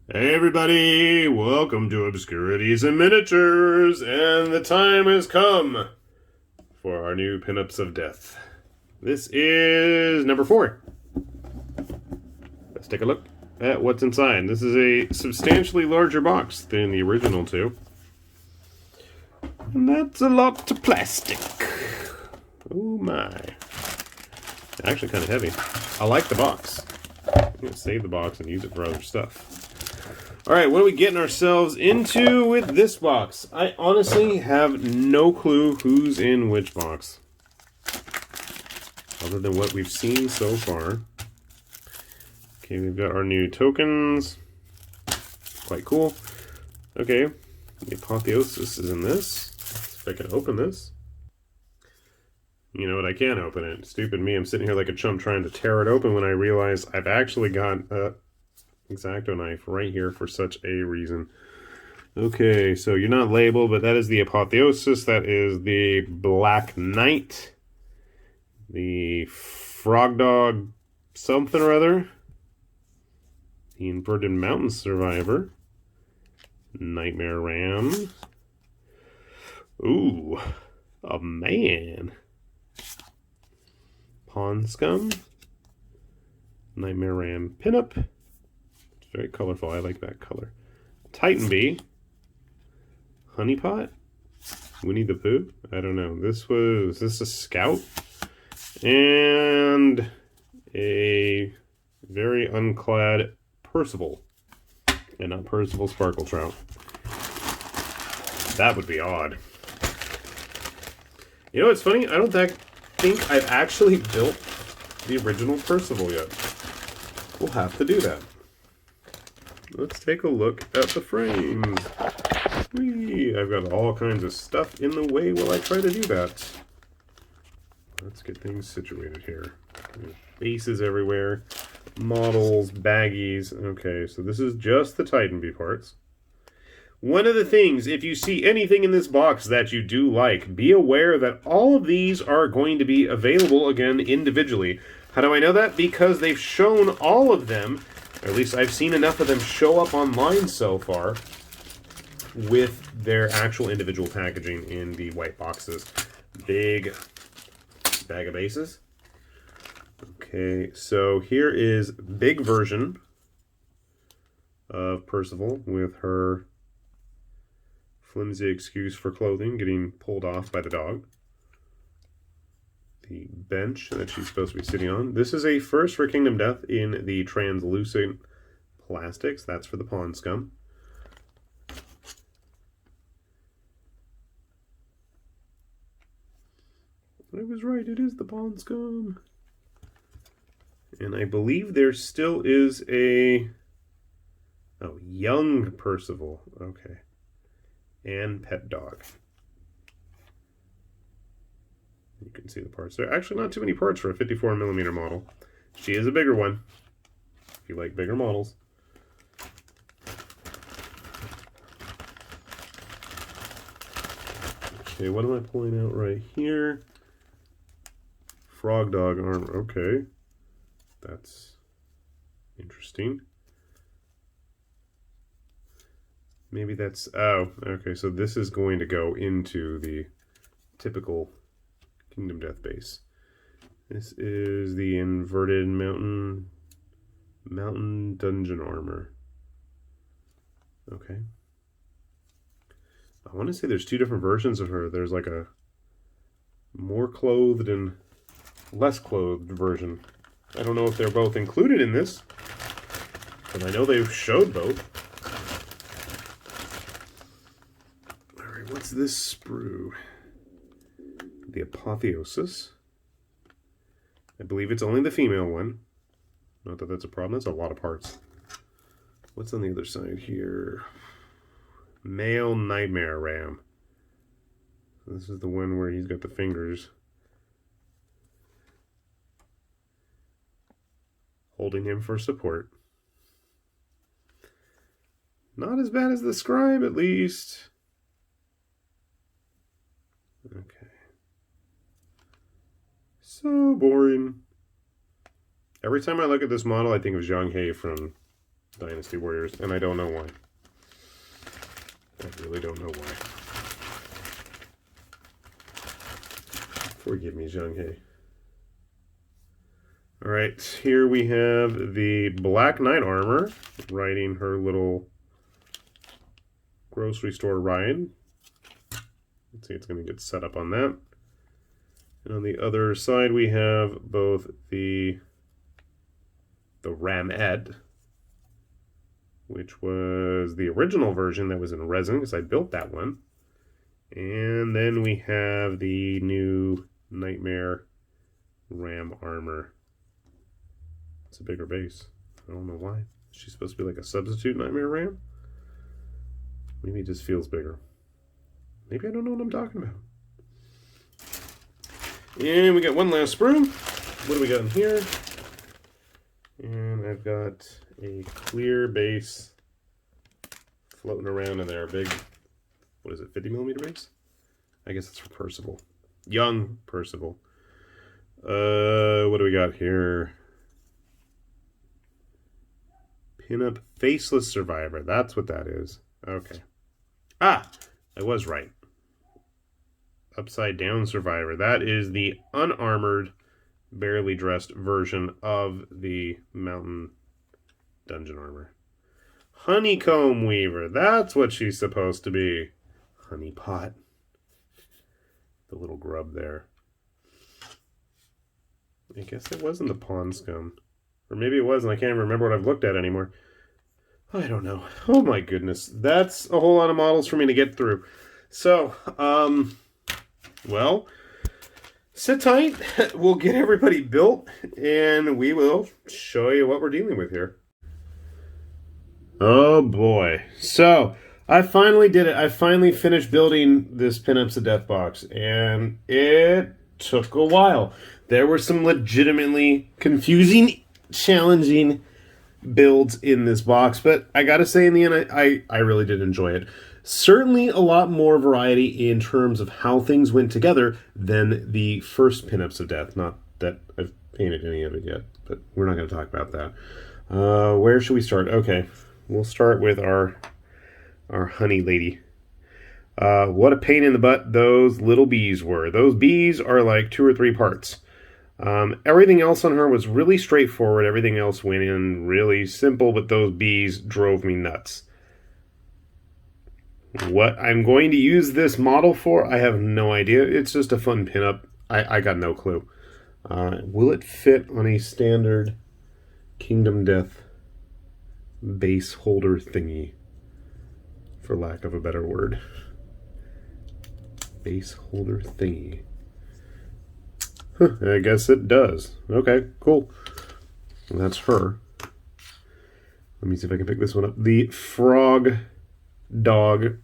Hey everybody, welcome to Obscurities and Miniatures, and the time has come for our new Pinups of Death. This is number 4. Let's take a look at what's inside. This is a substantially larger box than the original two. And that's a lot of plastic. Oh my. Actually kind of heavy. I like the box. I'm going to save the box and use it for other stuff. Alright, what are we getting ourselves into with this box? I honestly have no clue who's in which box. Other than what we've seen so far. Okay, we've got our new tokens. Quite cool. Okay, the Apotheosis is in this. Let's see if I can open this. You know what, I can't open it. Stupid me, I'm sitting here like a chump trying to tear it open when I realize I've actually got X-Acto knife right here for such a reason. Okay, so you're not labeled, but that is the Apotheosis. That is the Black Knight. The Frog Dog something or other. The Inverted Mountain Survivor. Nightmare Ram. Ooh, a man. Pond Scum. Nightmare Ram Pinup. It's very colorful. I like that color. Titan Bee. Honeypot. Winnie the Pooh. I don't know. Is this a Scout? And a very unclad Percival. And not Percival Sparkle Trout. That would be odd. You know what's funny? I don't think I've actually built the original Percival yet. We'll have to do that. Let's take a look at the frames. Whee! I've got all kinds of stuff in the way while I try to do that. Let's get things situated here. Bases everywhere. Models, baggies. Okay, so this is just the Titan Bee parts. One of the things, if you see anything in this box that you do like, be aware that all of these are going to be available again individually. How do I know that? Because they've shown all of them, or at least I've seen enough of them show up online so far, with their actual individual packaging in the white boxes. Big bag of bases. Okay, so here is big version of Percival with her flimsy excuse for clothing getting pulled off by the dog. The bench that she's supposed to be sitting on. This is a first for Kingdom Death in the translucent plastics. That's for the Pond Scum. I was right, it is the Pond Scum. And I believe there still is a... Oh, young Percival. Okay. And pet dog. You can see the parts. There are actually not too many parts for a 54mm model. She is a bigger one, if you like bigger models. Okay, what am I pulling out right here? Frog dog armor. Okay. That's interesting. Maybe that's... Oh, okay, so this is going to go into the typical Kingdom Death base. This is the Inverted Mountain Dungeon Armor. Okay. I want to say there's two different versions of her. There's like a more clothed and less clothed version. I don't know if they're both included in this, but I know they've showed both. Alright, what's this sprue? The Apotheosis. I believe it's only the female one. Not that that's a problem. That's a lot of parts. What's on the other side here? Male Nightmare Ram. This is the one where he's got the fingers holding him for support. Not as bad as the Scribe, at least. Okay. So boring. Every time I look at this model, I think of Zhang He from Dynasty Warriors, and I don't know why. I really don't know why. Forgive me, Zhang He. Alright, here we have the Black Knight armor, riding her little grocery store ride. Let's see, it's going to get set up on that. And on the other side, we have both the Ramette, which was the original version that was in resin, because I built that one. And then we have the new Nightmare Ram armor. It's a bigger base. I don't know why. Is she supposed to be like a substitute Nightmare Ram? Maybe it just feels bigger. Maybe I don't know what I'm talking about. And we got one last sprue. What do we got in here? And I've got a clear base floating around in there. A big, what is it, 50mm base? I guess it's for Percival. Young Percival. What do we got here? Pinup Faceless Survivor. That's what that is. Okay. Ah! I was right. Upside Down Survivor. That is the unarmored, barely dressed version of the Mountain Dungeon armor. Honeycomb Weaver. That's what she's supposed to be. Honey pot. The little grub there. I guess it wasn't the pond scum. Or maybe it was, and I can't remember what I've looked at anymore. I don't know. Oh my goodness. That's a whole lot of models for me to get through. So, well, sit tight. We'll get everybody built, and we will show you what we're dealing with here. Oh boy. So, I finally did it. I finally finished building this Pinups of Death box, and it took a while. There were some legitimately confusing, challenging builds in this box, but I gotta say in the end, I really did enjoy it. Certainly a lot more variety in terms of how things went together than the first Pinups of Death. Not that I've painted any of it yet, but we're not going to talk about that. Where should we start? Okay, we'll start with our honey lady. What a pain in the butt those little bees were. Those bees are like 2 or 3 parts. Everything else on her was really straightforward. Everything else went in really simple, but those bees drove me nuts. What I'm going to use this model for, I have no idea. It's just a fun pinup. I got no clue. Will it fit on a standard Kingdom Death base holder thingy? For lack of a better word. Base holder thingy. Huh, I guess it does. Okay, cool. Well, that's her. Let me see if I can pick this one up. The Frog Dog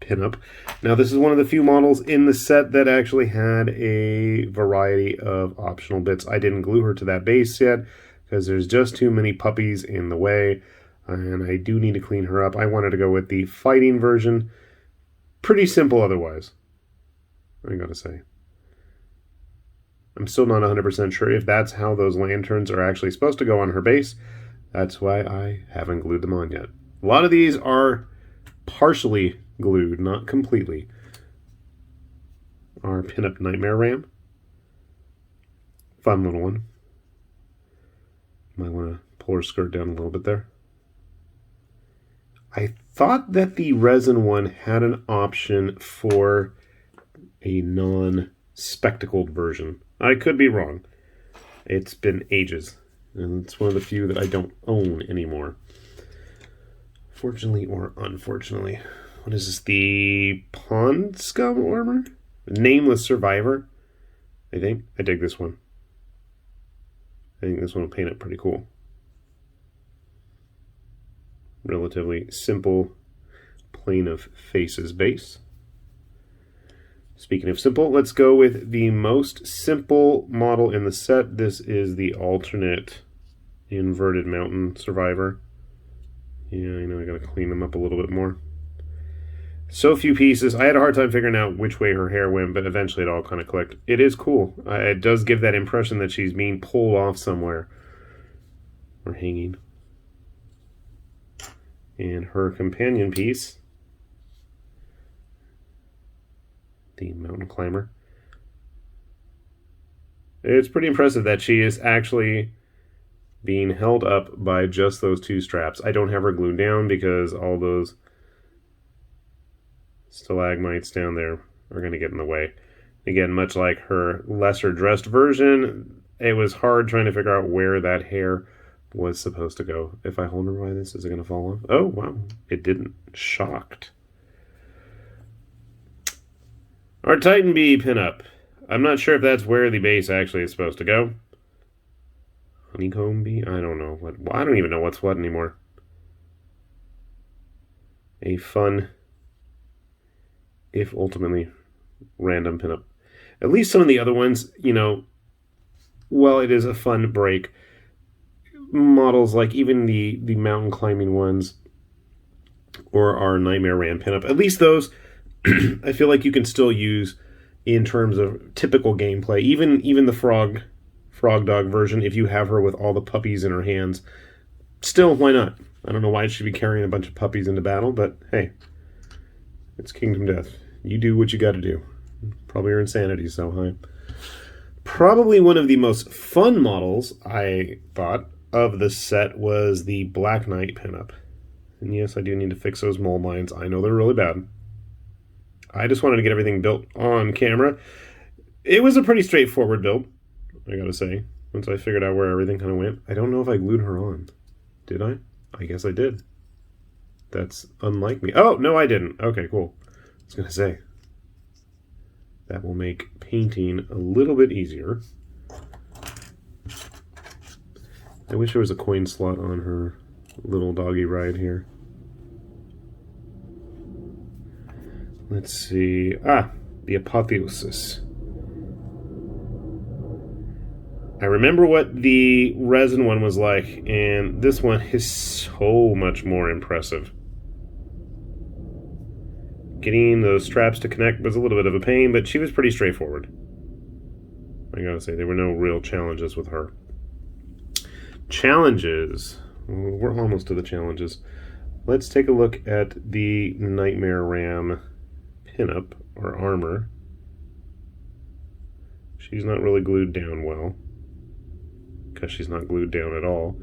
pinup. Now, this is one of the few models in the set that actually had a variety of optional bits. I didn't glue her to that base yet because there's just too many puppies in the way, and I do need to clean her up. I wanted to go with the fighting version. Pretty simple otherwise, I gotta say. I'm still not 100% sure if that's how those lanterns are actually supposed to go on her base. That's why I haven't glued them on yet. A lot of these are partially glued, not completely. Our Pinup Nightmare Ram. Fun little one. Might want to pull her skirt down a little bit there. I thought that the resin one had an option for a non-spectacled version. I could be wrong. It's been ages, and it's one of the few that I don't own anymore. Fortunately or unfortunately. What is this? The Pond Scum armor? Nameless Survivor, I think. I dig this one. I think this one will paint it pretty cool. Relatively simple plane of faces base. Speaking of simple, let's go with the most simple model in the set. This is the alternate inverted mountain survivor. Yeah, I know I gotta clean them up a little bit more. So few pieces. I had a hard time figuring out which way her hair went, but eventually it all kind of clicked. It is cool. It does give that impression that she's being pulled off somewhere. or hanging. And her companion piece, the mountain climber. It's pretty impressive that she is actually being held up by just those two straps. I don't have her glued down because all those stalagmites down there are going to get in the way. Again, much like her lesser dressed version, it was hard trying to figure out where that hair was supposed to go. If I hold her by this, is it going to fall off? Oh, wow. It didn't. Shocked. Our Titan Bee pinup. I'm not sure if that's where the base actually is supposed to go. Honeycomb Bee? I don't know. I don't even know what's what anymore. A fun, if ultimately random pinup. At least some of the other ones, you know, well, it is a fun break. Models like even the mountain climbing ones or our Nightmare Ram pinup, at least those I feel like you can still use in terms of typical gameplay. Even the frog dog version, if you have her with all the puppies in her hands, still, why not? I don't know why she'd be carrying a bunch of puppies into battle, but hey, it's Kingdom Death. You do what you got to do. Probably your insanity so high. Probably one of the most fun models I thought of the set was the Black Knight pinup. And yes, I do need to fix those mold lines. I know they're really bad. I just wanted to get everything built on camera. It was a pretty straightforward build, I gotta say, once I figured out where everything kind of went. I don't know if I glued her on. Did I? I guess I did. That's unlike me. Oh, no, I didn't. Okay, cool. I was gonna say, that will make painting a little bit easier. I wish there was a coin slot on her little doggy ride here. Let's see. Ah, the apotheosis. I remember what the resin one was like, and this one is so much more impressive. Getting those straps to connect was a little bit of a pain, but she was pretty straightforward. I gotta say, there were no real challenges with her. Challenges. We're almost to the challenges. Let's take a look at the Nightmare Ram pinup, or armor. She's not really glued down well, because she's not glued down at all.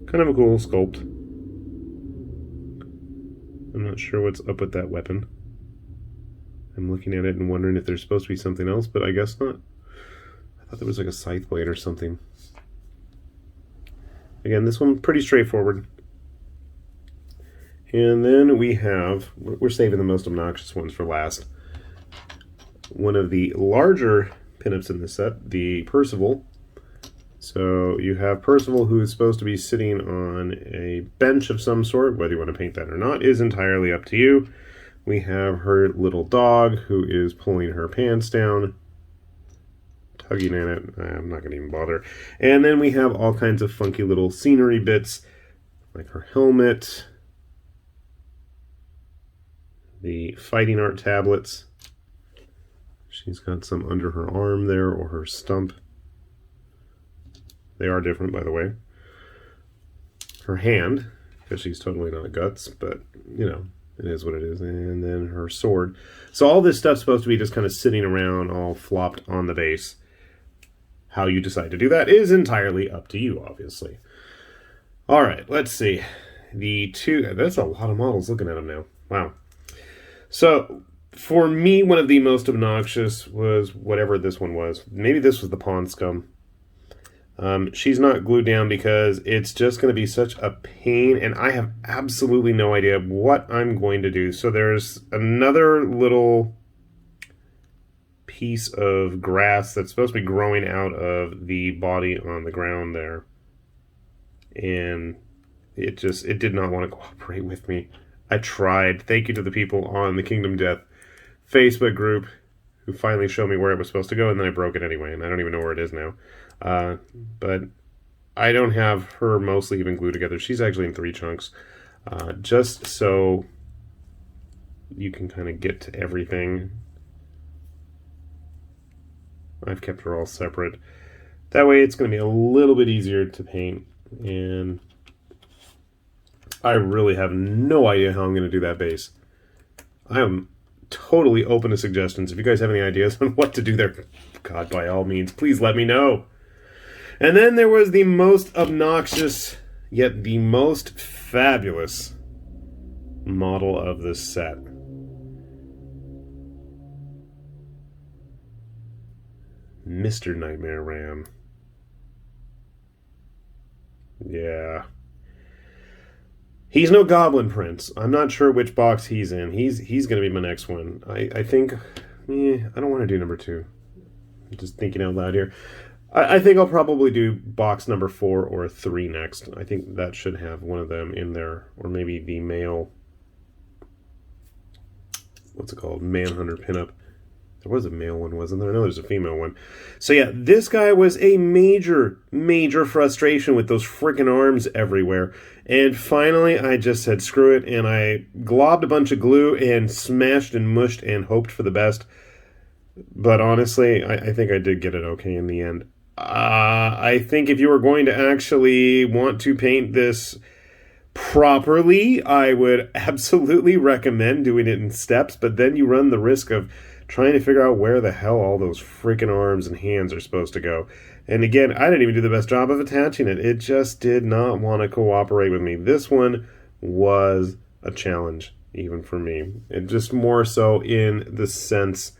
Kind of a cool sculpt. I'm not sure what's up with that weapon. I'm looking at it and wondering if there's supposed to be something else, but I guess not. I thought there was like a scythe blade or something. Again, this one pretty straightforward. And then we have, we're saving the most obnoxious ones for last. One of the larger pinups in this set, the Percival. So you have Percival, who is supposed to be sitting on a bench of some sort. Whether you want to paint that or not is entirely up to you. We have her little dog, who is pulling her pants down, tugging at it. I'm not going to even bother. And then we have all kinds of funky little scenery bits, like her helmet, the fighting art tablets. She's got some under her arm there, or her stump. They are different, by the way. Her hand, because she's totally not guts, but, you know, it is what it is. And then her sword. So all this stuff's supposed to be just kind of sitting around all flopped on the base. How you decide to do that is entirely up to you, obviously. All right, let's see. That's a lot of models looking at them now. Wow. So, for me, one of the most obnoxious was whatever this one was. Maybe this was the Pond Scum. She's not glued down because it's just going to be such a pain, and I have absolutely no idea what I'm going to do. So there's another little piece of grass that's supposed to be growing out of the body on the ground there. And it did not want to cooperate with me. I tried. Thank you to the people on the Kingdom Death Facebook group who finally showed me where it was supposed to go, and then I broke it anyway, and I don't even know where it is now. But I don't have her mostly even glued together. She's actually in 3 chunks, just so you can kind of get to everything. I've kept her all separate. That way it's going to be a little bit easier to paint. And I really have no idea how I'm going to do that base. I am totally open to suggestions. If you guys have any ideas on what to do there, God, by all means, please let me know. And then there was the most obnoxious, yet the most fabulous model of this set. Mr. Nightmare Ram. Yeah. He's no Goblin Prince. I'm not sure which box he's in. He's going to be my next one. I think... I don't want to do number 2. I'm just thinking out loud here. I think I'll probably do box number 4 or 3 next. I think that should have one of them in there. Or maybe the male... What's it called? Manhunter pinup. There was a male one, wasn't there? I know there's a female one. So yeah, this guy was a major, major frustration with those freaking arms everywhere. And finally, I just said, screw it, and I globbed a bunch of glue and smashed and mushed and hoped for the best. But honestly, I think I did get it okay in the end. I think if you were going to actually want to paint this properly, I would absolutely recommend doing it in steps, but then you run the risk of trying to figure out where the hell all those freaking arms and hands are supposed to go. And again, I didn't even do the best job of attaching it. It just did not want to cooperate with me. This one was a challenge, even for me. It just more so in the sense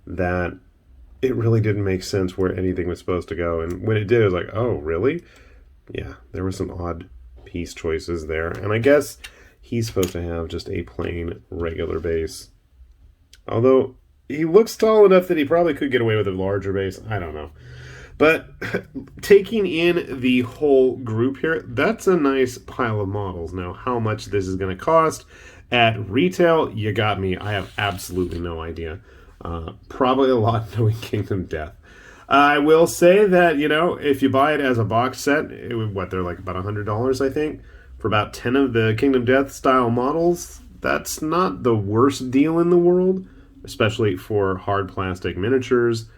that it really didn't make sense where anything was supposed to go. And when it did, I was like, oh, really? Yeah, there were some odd piece choices there. And I guess he's supposed to have just a plain regular base. Although he looks tall enough that he probably could get away with a larger base. I don't know. But taking in the whole group here, that's a nice pile of models. Now, how much this is going to cost at retail, you got me. I have absolutely no idea. Probably a lot knowing Kingdom Death. I will say that, you know, if you buy it as a box set, they're like about $100, I think, for about 10 of the Kingdom Death style models. That's not the worst deal in the world, especially for hard plastic miniatures.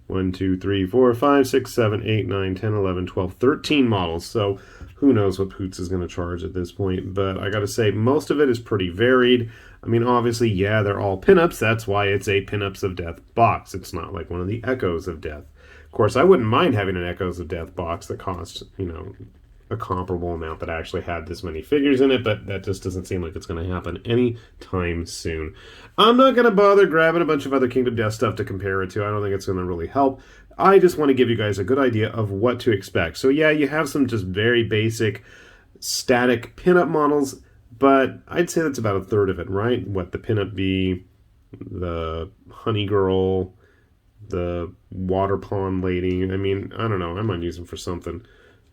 1, 2, 3, 4, 5, 6, 7, 8, 9, 10, 11, 12, 13 models. So who knows what Poots is going to charge at this point. But I got to say, most of it is pretty varied. I mean, obviously, yeah, they're all pinups. That's why it's a Pinups of Death box. It's not like one of the Echoes of Death. Of course, I wouldn't mind having an Echoes of Death box that costs, you know, a comparable amount that actually had this many figures in it, but that just doesn't seem like it's going to happen anytime soon. I'm not going to bother grabbing a bunch of other Kingdom Death stuff to compare it to. I don't think it's going to really help. I just want to give you guys a good idea of what to expect. So yeah, you have some just very basic static pinup models, but I'd say that's about a third of it, right? What the Pinup Bee, the Honey Girl, the Water Pond Lady. I mean, I don't know. I might use them for something.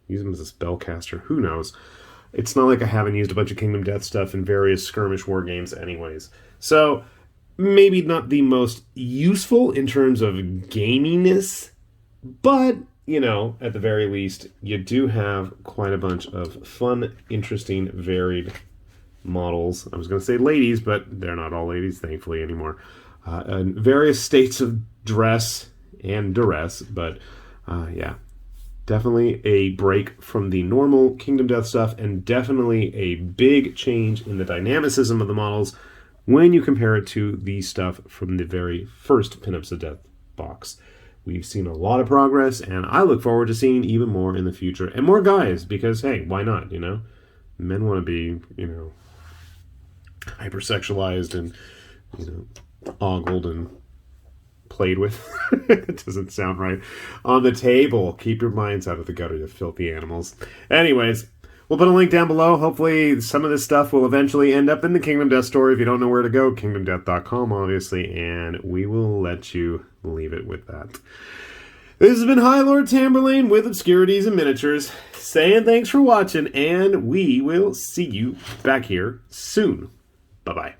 Use them as a spellcaster. Who knows? It's not like I haven't used a bunch of Kingdom Death stuff in various skirmish war games anyways. So, maybe not the most useful in terms of gaminess, but, you know, at the very least, you do have quite a bunch of fun, interesting, varied models. I was going to say ladies, but they're not all ladies, thankfully, anymore. In various states of dress and duress, but, yeah. Definitely a break from the normal Kingdom Death stuff, and definitely a big change in the dynamicism of the models when you compare it to the stuff from the very first Pinups of Death box. We've seen a lot of progress, and I look forward to seeing even more in the future. And more guys, because, hey, why not, you know? Men want to be, you know, hypersexualized and, you know, ogled and played with. It doesn't sound right. On the table. Keep your minds out of the gutter, you filthy animals. Anyways, we'll put a link down below. Hopefully some of this stuff will eventually end up in the Kingdom Death store. If you don't know where to go, kingdomdeath.com, obviously, and we will let you leave it with that. This has been High Lord Tamberlane with Obscurities and Miniatures, saying thanks for watching, and we will see you back here soon. Bye-bye.